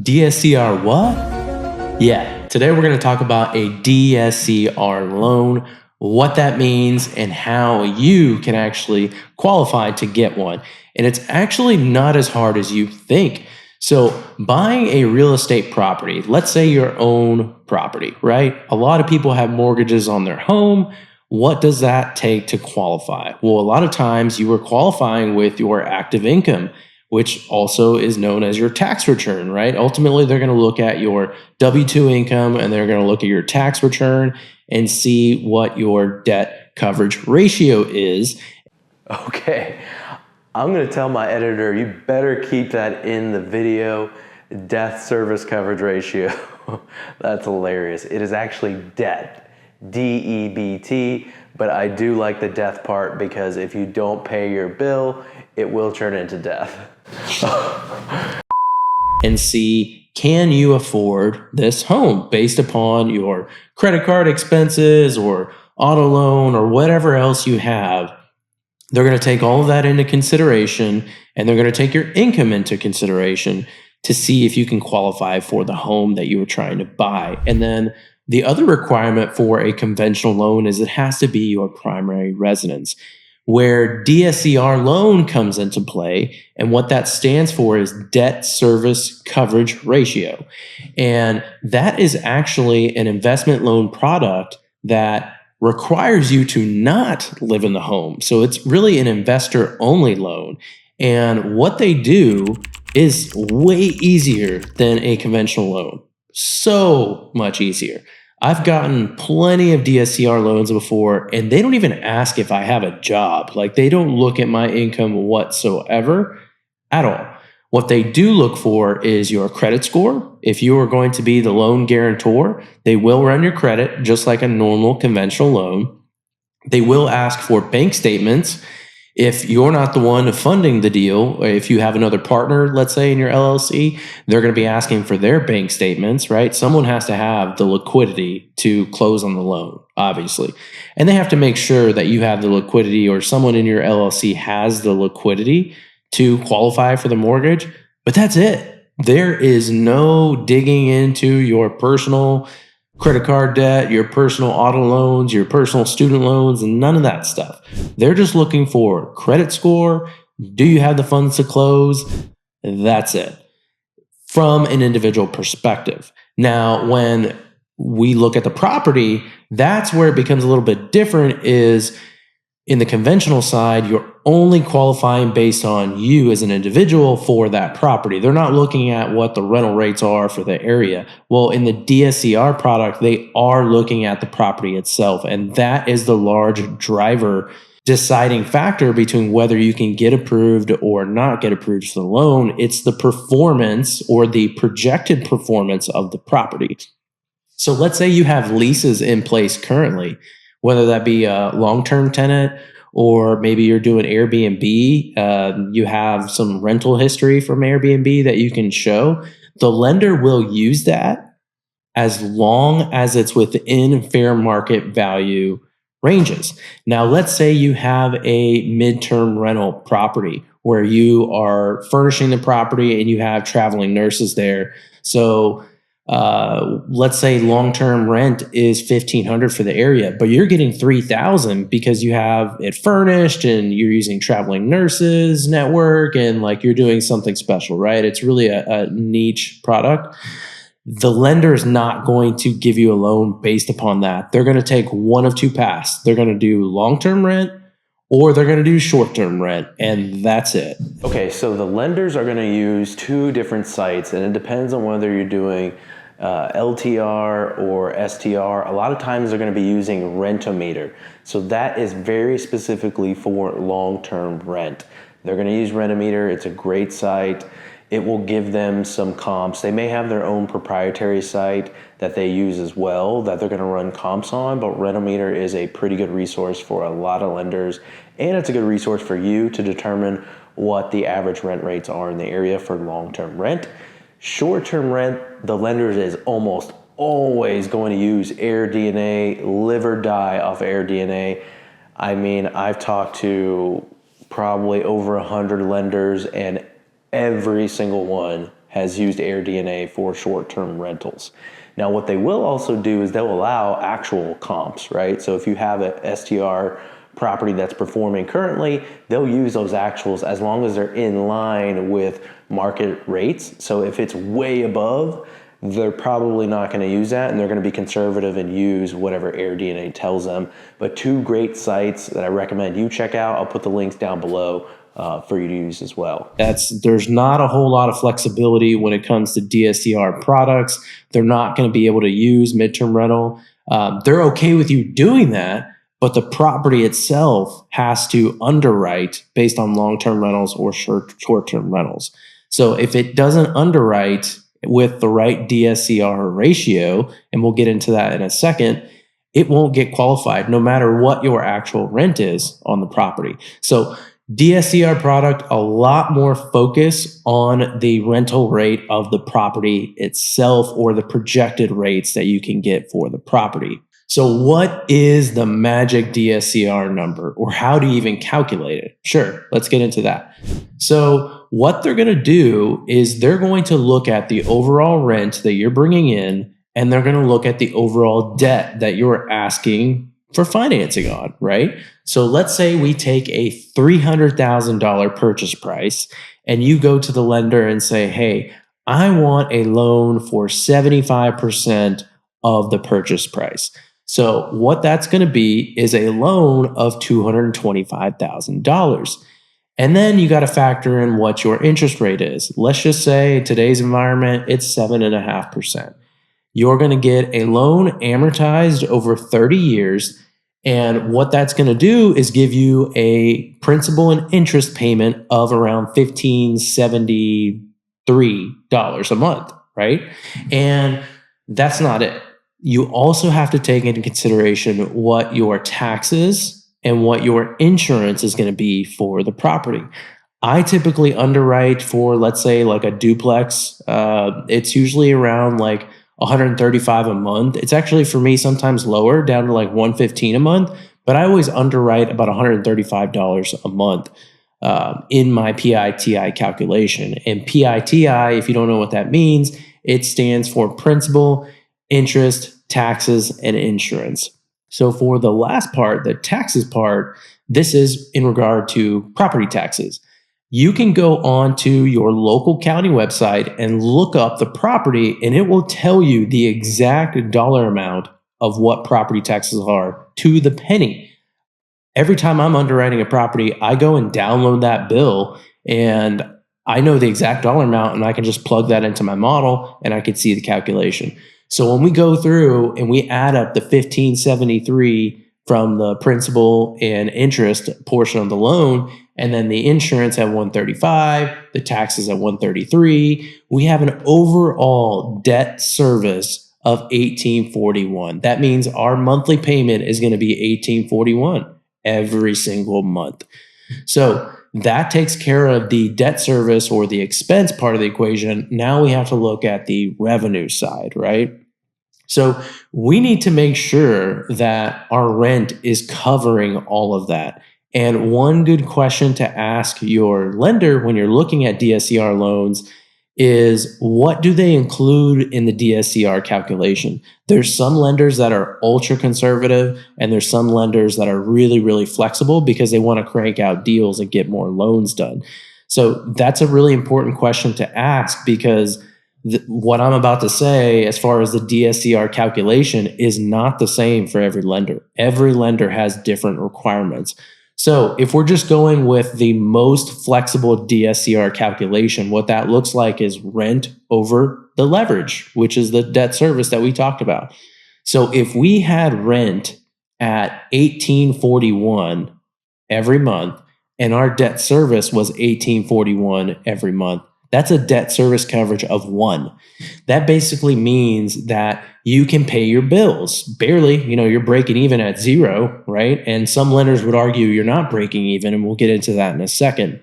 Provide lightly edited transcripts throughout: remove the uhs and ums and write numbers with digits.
DSCR what? Yeah, today we're going to talk about a DSCR loan, what that means, and how you can actually qualify to get one. And it's actually not as hard as you think. So buying a real estate property, let's say your own property, right? A lot of people have mortgages on their home. What does that take to qualify? Well, a lot of times you are qualifying with your active income, which also is known as your tax return, right? Ultimately, they're going to look at your W-2 income and they're going to look at your tax return and see what your debt coverage ratio is. Okay, I'm going to tell my editor, you better keep that in the video, debt service coverage ratio. That's hilarious. It is actually debt, D-E-B-T, but I do like the death part because if you don't pay your bill, it will turn into death. And see, can you afford this home based upon your credit card expenses or auto loan or whatever else you have? They're going to take all of that into consideration, and they're going to take your income into consideration to see if you can qualify for the home that you were trying to buy. And then the other requirement for a conventional loan is it has to be your primary residence, where DSCR loan comes into play. And what that stands for is debt service coverage ratio. And that is actually an investment loan product that requires you to not live in the home. So it's really an investor only loan. And what they do is way easier than a conventional loan. So much easier. I've gotten plenty of DSCR loans before, and they don't even ask if I have a job. Like, they don't look at my income whatsoever at all. What they do look for is your credit score. If you are going to be the loan guarantor, they will run your credit just like a normal conventional loan. They will ask for bank statements. If you're not the one funding the deal, or if you have another partner, let's say in your LLC, they're going to be asking for their bank statements, right? Someone has to have the liquidity to close on the loan, obviously. And they have to make sure that you have the liquidity, or someone in your LLC has the liquidity to qualify for the mortgage. But that's it. There is no digging into your personal credit card debt, your personal auto loans, your personal student loans, and none of that stuff. They're just looking for credit score. Do you have the funds to close? That's it. From an individual perspective. Now, when we look at the property, that's where it becomes a little bit different. Is in the conventional side, you're only qualifying based on you as an individual for that property. They're not looking at what the rental rates are for the area. Well, in the DSCR product, they are looking at the property itself. And that is the large driver deciding factor between whether you can get approved or not get approved for the loan. It's the performance or the projected performance of the property. So let's say you have leases in place currently, whether that be a long-term tenant or maybe you're doing Airbnb. You have some rental history from Airbnb that you can show. The lender will use that as long as it's within fair market value ranges. Now, let's say you have a midterm rental property where you are furnishing the property and you have traveling nurses there. So let's say long-term rent is $1,500 for the area, but you're getting $3,000 because you have it furnished and you're using traveling nurses network and like you're doing something special, right? It's really a niche product. The lender is not going to give you a loan based upon that. They're going to take one of two paths. They're going to do long-term rent or they're going to do short-term rent, and that's it. Okay, so the lenders are going to use two different sites, and it depends on whether you're doing LTR or STR. A lot of times they're going to be using Rentometer. So that is very specifically for long-term rent. They're going to use Rentometer. It's a great site. It will give them some comps. They may have their own proprietary site that they use as well that they're going to run comps on, but Rentometer is a pretty good resource for a lot of lenders, and it's a good resource for you to determine what the average rent rates are in the area for long-term rent. Short-term rent, the lenders is almost always going to use AirDNA, live or die off AirDNA. I mean, I've talked to probably over 100 lenders, and every single one has used AirDNA for short-term rentals. Now, what they will also do is they'll allow actual comps, right? So if you have a STR property that's performing currently, they'll use those actuals as long as they're in line with market rates. So if it's way above, they're probably not going to use that, and they're going to be conservative and use whatever AirDNA tells them. But two great sites that I recommend you check out. I'll put the links down below for you to use as well. There's not a whole lot of flexibility when it comes to DSCR products. They're not going to be able to use midterm rental. They're okay with you doing that, but the property itself has to underwrite based on long-term rentals or short-term rentals. So if it doesn't underwrite with the right DSCR ratio, and we'll get into that in a second, it won't get qualified no matter what your actual rent is on the property. So DSCR product, a lot more focus on the rental rate of the property itself or the projected rates that you can get for the property. So what is the magic DSCR number, or how do you even calculate it? Sure, let's get into that. So what they're going to do is they're going to look at the overall rent that you're bringing in, and they're going to look at the overall debt that you're asking for financing on, right? So let's say we take a $300,000 purchase price, and you go to the lender and say, hey, I want a loan for 75% of the purchase price. So what that's going to be is a loan of $225,000. And then you got to factor in what your interest rate is. Let's just say in today's environment, it's 7.5%. You're going to get a loan amortized over 30 years. And what that's going to do is give you a principal and interest payment of around $1,573 a month, right? And that's not it. You also have to take into consideration what your taxes and what your insurance is going to be for the property. I typically underwrite for, let's say, like a duplex. It's usually around like $135 a month. It's actually for me sometimes lower, down to like $115 a month, but I always underwrite about $135 a month in my PITI calculation. And PITI, if you don't know what that means, it stands for principal, interest, taxes, and insurance. So for the last part, the taxes part, this is in regard to property taxes. You can go on to your local county website and look up the property, and it will tell you the exact dollar amount of what property taxes are to the penny. Every time I'm underwriting a property, I go and download that bill, and I know the exact dollar amount, and I can just plug that into my model, and I can see the calculation. So when we go through and we add up the $1,573 from the principal and interest portion of the loan, and then the insurance at $135, the taxes at $133, we have an overall debt service of $1,841. That means our monthly payment is going to be $1,841 every single month. So that takes care of the debt service or the expense part of the equation. Now we have to look at the revenue side, right? So we need to make sure that our rent is covering all of that. And one good question to ask your lender when you're looking at DSCR loans is, what do they include in the DSCR calculation? There's some lenders that are ultra conservative, and there's some lenders that are really, really flexible because they want to crank out deals and get more loans done. So that's a really important question to ask, because what I'm about to say as far as the DSCR calculation is not the same for every lender. Every lender has different requirements. So if we're just going with the most flexible DSCR calculation, what that looks like is rent over the leverage, which is the debt service that we talked about. So if we had rent at $1,841 every month and our debt service was $1,841 every month, that's a debt service coverage of 1. That basically means that you can pay your bills. Barely, you're breaking even at 0, right? And some lenders would argue you're not breaking even, and we'll get into that in a second.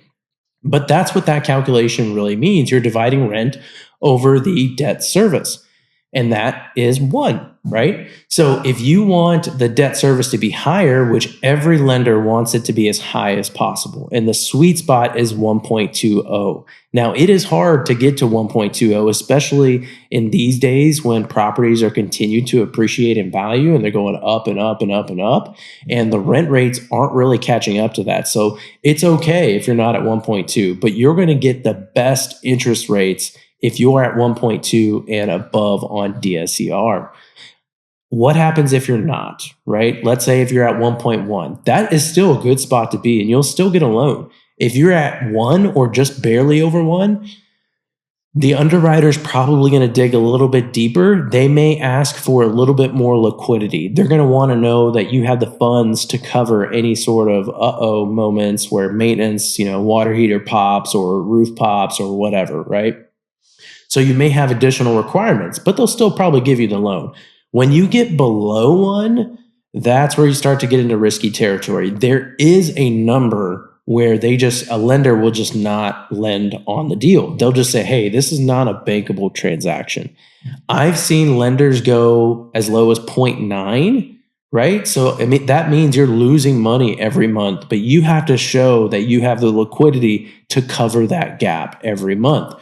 But that's what that calculation really means. You're dividing rent over the debt service. and that is 1, right? So if you want the debt service to be higher, which every lender wants it to be as high as possible, and the sweet spot is 1.20. Now, it is hard to get to 1.20, especially in these days when properties are continuing to appreciate in value and they're going up and up and up and up, and the rent rates aren't really catching up to that. So it's okay if you're not at 1.2, but you're going to get the best interest rates if you're at 1.2 and above on DSCR. What happens if you're not, right? Let's say if you're at 1.1, that is still a good spot to be, and you'll still get a loan. If you're at 1 or just barely over 1, the underwriter's probably going to dig a little bit deeper. They may ask for a little bit more liquidity. They're going to want to know that you have the funds to cover any sort of moments where maintenance, water heater pops or roof pops or whatever, right? So you may have additional requirements, but they'll still probably give you the loan. When you get below 1, that's where you start to get into risky territory. There is a number where a lender will just not lend on the deal. They'll just say, hey, this is not a bankable transaction. I've seen lenders go as low as 0.9, right? So that means you're losing money every month, but you have to show that you have the liquidity to cover that gap every month.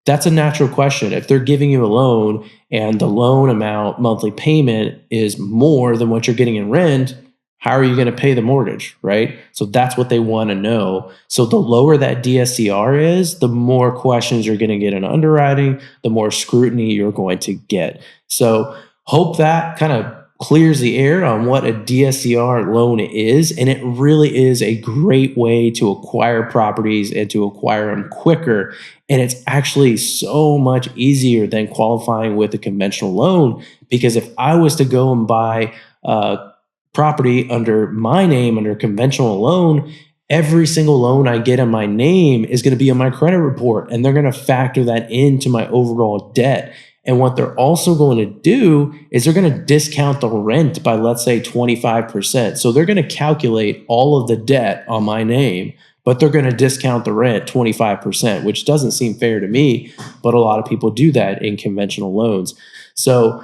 That's a natural question. If they're giving you a loan and the loan amount monthly payment is more than what you're getting in rent, how are you going to pay the mortgage, right? So that's what they want to know. So the lower that DSCR is, the more questions you're going to get in underwriting, the more scrutiny you're going to get. So hope that kind of clears the air on what a DSCR loan is. And it really is a great way to acquire properties and to acquire them quicker. And it's actually so much easier than qualifying with a conventional loan, because if I was to go and buy property under my name under a conventional loan, every single loan I get in my name is going to be on my credit report, and they're going to factor that into my overall debt. And what they're also going to do is they're going to discount the rent by, let's say, 25%. So they're going to calculate all of the debt on my name, but they're going to discount the rent 25%, which doesn't seem fair to me, but a lot of people do that in conventional loans. So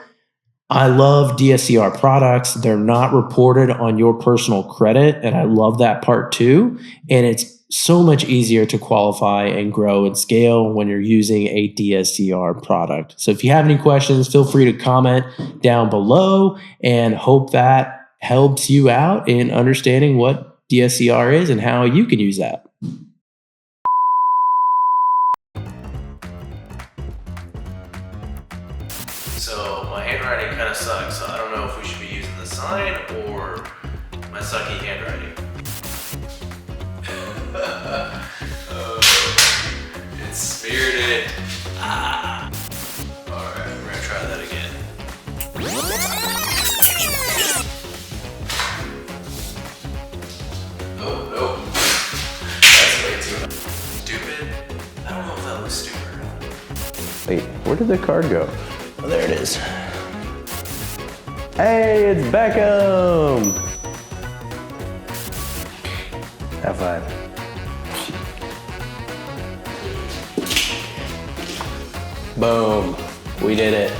I love DSCR products. They're not reported on your personal credit, and I love that part too. And it's so much easier to qualify and grow and scale when you're using a DSCR product. So if you have any questions, feel free to comment down below, and hope that helps you out in understanding what DSCR is and how you can use that. So my handwriting kind of sucks, so I don't know if we should be using the sign or my sucky handwriting. It's spirited. Alright, we're gonna try that again. Oh, no. That's way too stupid. I don't know if that was stupid or not. Wait, where did the card go? Oh, there it is. Hey, it's Beckham! Have fun. Boom. We did it.